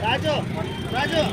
ರಾಜು ರಾಜು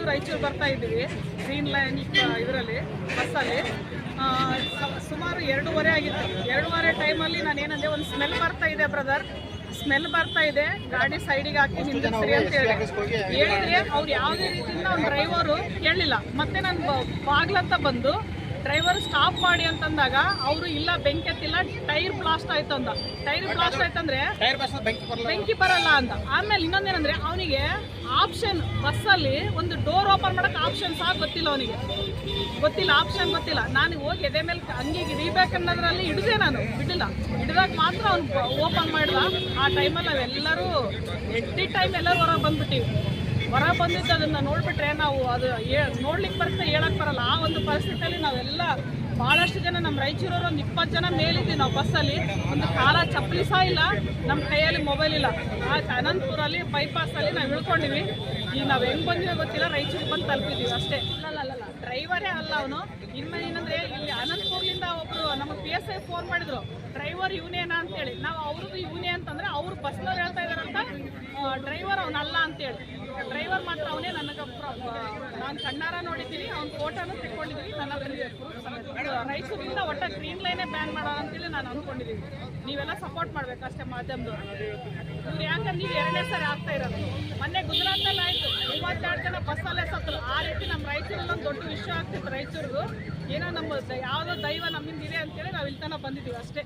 ರಾಯಚೂರು ಬರ್ತಾ ಇದ್ದೀವಿ green line ಇದರಲ್ಲಿ ಬಸ್ಸಲ್ಲಿ ಸುಮಾರು 2:30 ಆಗಿತ್ತು. 2:30 ಟೈಮಲ್ಲಿ ನಾನು ಏನಂದೆ, ಒಂದು ಸ್ಮೆಲ್ ಬರ್ತಾ ಇದೆ ಬ್ರದರ್, ಸ್ಮೆಲ್ ಬರ್ತಾ ಇದೆ, ಗಾಡಿ ಸೈಡಿಗೆ ಹಾಕಿ ನಿಂದಿಸ್ರಿ ಅಂತ ಹೇಳಿದ್ರೆ ಅವ್ರು ಯಾವುದೇ ರೀತಿಯಿಂದ ಅವ್ನು ಡ್ರೈವರು ಕೇಳಲಿಲ್ಲ. ಮತ್ತೆ ನಾನು ಬಾಗ್ಲಂತ ಬಂದು ಡ್ರೈವರ್ ಸ್ಟಾಪ್ ಮಾಡಿ ಅಂತಂದಾಗ ಅವರು ಇಲ್ಲ ಬೆಂಕಿ ಎತ್ತಿಲ್ಲ, ಟೈರ್ ಬ್ಲಾಸ್ಟ್ ಆಯ್ತು ಅಂದ. ಟೈರ್ ಬ್ಲಾಸ್ಟ್ ಆಯ್ತಂದ್ರೆ ಬೆಂಕಿ ಬರಲ್ಲ ಅಂತ. ಆಮೇಲೆ ಇನ್ನೊಂದೇನಂದ್ರೆ ಅವನಿಗೆ ಆಪ್ಷನ್ ಬಸ್ಸಲ್ಲಿ ಒಂದು ಡೋರ್ ಓಪನ್ ಮಾಡಕ್ಕೆ ಆಪ್ಷನ್ ಸಹ ಗೊತ್ತಿಲ್ಲ, ಅವನಿಗೆ ಗೊತ್ತಿಲ್ಲ, ಆಪ್ಷನ್ ಗೊತ್ತಿಲ್ಲ. ನಾನು ಹೋಗಿ ಎದೆ ಮೇಲೆ ಹಂಗೆ ಹಿಡಿಬೇಕನ್ನೋದ್ರಲ್ಲಿ ಹಿಡಿದೆ, ನಾನು ಬಿಡಲಿಲ್ಲ. ಹಿಡಿದಾಗ ಮಾತ್ರ ಅವ್ನು ಓಪನ್ ಮಾಡಿದ. ಆ ಟೈಮಲ್ಲಿ ನಾವೆಲ್ಲರೂ ಎಟ್ಟಿ ಟೈಮ್ ಎಲ್ಲರೂ ಹೊರಗೆ ಬಂದ್ಬಿಟ್ಟಿವಿ. ಹೊರಗೆ ಬಂದಿದ್ದು ಅದನ್ನು ನೋಡಿಬಿಟ್ರೆ ನಾವು ಅದು ನೋಡ್ಲಿಕ್ಕೆ ಬರುತ್ತೆ, ಹೇಳಕ್ಕೆ ಬರಲ್ಲ. ಆ ಒಂದು ಪರಿಸ್ಥಿತಿಯಲ್ಲಿ ನಾವೆಲ್ಲ ಭಾಳಷ್ಟು ಜನ, ನಮ್ಮ ರಾಯಚೂರವರು ಒಂದು 20 ಜನ ಮೇಲಿದ್ದೀವಿ ನಾವು ಬಸ್ಸಲ್ಲಿ. ಒಂದು ಕಾಲ ಚಪ್ಪಲಿ ಸಹ ಇಲ್ಲ, ನಮ್ಮ ಕೈಯಲ್ಲಿ ಮೊಬೈಲ್ ಇಲ್ಲ. ಆ ಅನಂತಪುರಲ್ಲಿ ಬೈಪಾಸಲ್ಲಿ ನಾವು ಇಳ್ಕೊಂಡಿವಿ. ಈಗ ನಾವು ಹೆಂಗೆ ಬಂದಿರೋ ಗೊತ್ತಿಲ್ಲ, ರಾಯಚೂರಿಗೆ ಬಂದು ತಲುಪಿದ್ದೀವಿ ಅಷ್ಟೇ. ಅಲ್ಲ ಡ್ರೈವರೇ ಅಲ್ಲ ಅವನು. ಏನಂದರೆ ಇಲ್ಲಿ ಅನಂತಪುರದಿಂದ ಒಬ್ಬರು ನಮ್ಮ PSI ಫೋನ್ ಮಾಡಿದ್ರು, ಡ್ರೈವರ್ ಇವನೇನಾ ಅಂತೇಳಿ. ನಾವು ಅವ್ರದ್ದು ಇವನೇ ಅಂತಂದರೆ ಅವ್ರು ಬಸ್ನವ್ರು ಹೇಳ್ತಾ ಇದ್ದಾರಂತ ಡ್ರೈವರ್ ಅವನಲ್ಲ ಅಂತೇಳಿ. ಡ್ರೈವರ್ ಮಾತ್ರ ಅವನೇ. ನನಗೆ ನಾನು ಕಣ್ಣಾರ ನೋಡಿದ್ದೀನಿ, ಅವ್ನ ಫೋಟೋನು ತೆಕ್ಕೊಂಡಿದ್ದೀನಿ. ನನ್ನ ರಾಯಚೂರಿಂದ ಒಟ್ಟ ಗ್ರೀನ್ ಲೈನೇ ಬ್ಯಾನ್ ಮಾಡೋಣ ಅಂತೇಳಿ ನಾನು ಅಂದ್ಕೊಂಡಿದ್ದೀನಿ. ನೀವೆಲ್ಲ ಸಪೋರ್ಟ್ ಮಾಡಬೇಕು ಅಷ್ಟೇ ಮಾಧ್ಯಮದವರು. ಇವ್ರು ಯಾಕಂದ್ರೆ ನೀವು 2ನೇ ಸಾರಿ ಆಗ್ತಾ ಇರೋದು. ಮೊನ್ನೆ ಗುಜರಾತ್ನಲ್ಲಿ ಆಯಿತು, 32 ಜನ ಬಸ್ಸಲ್ಲೇ ಸತ್ತರು. ಆ ರೀತಿ ನಮ್ಮ ರಾಯಚೂರಲ್ಲಿ ಒಂದು ದೊಡ್ಡ ವಿಷಯ ಆಗ್ತಿತ್ತು. ರಾಯಚೂರಿಗೂ ಏನೋ ನಮ್ಮ ಯಾವುದೋ ದೈವ ನಮ್ಮಿಂದ ಇದೆ ಅಂತೇಳಿ ನಾವು ಇಲ್ಲಿ ತನಕ ಬಂದಿದ್ದೀವಿ ಅಷ್ಟೇ.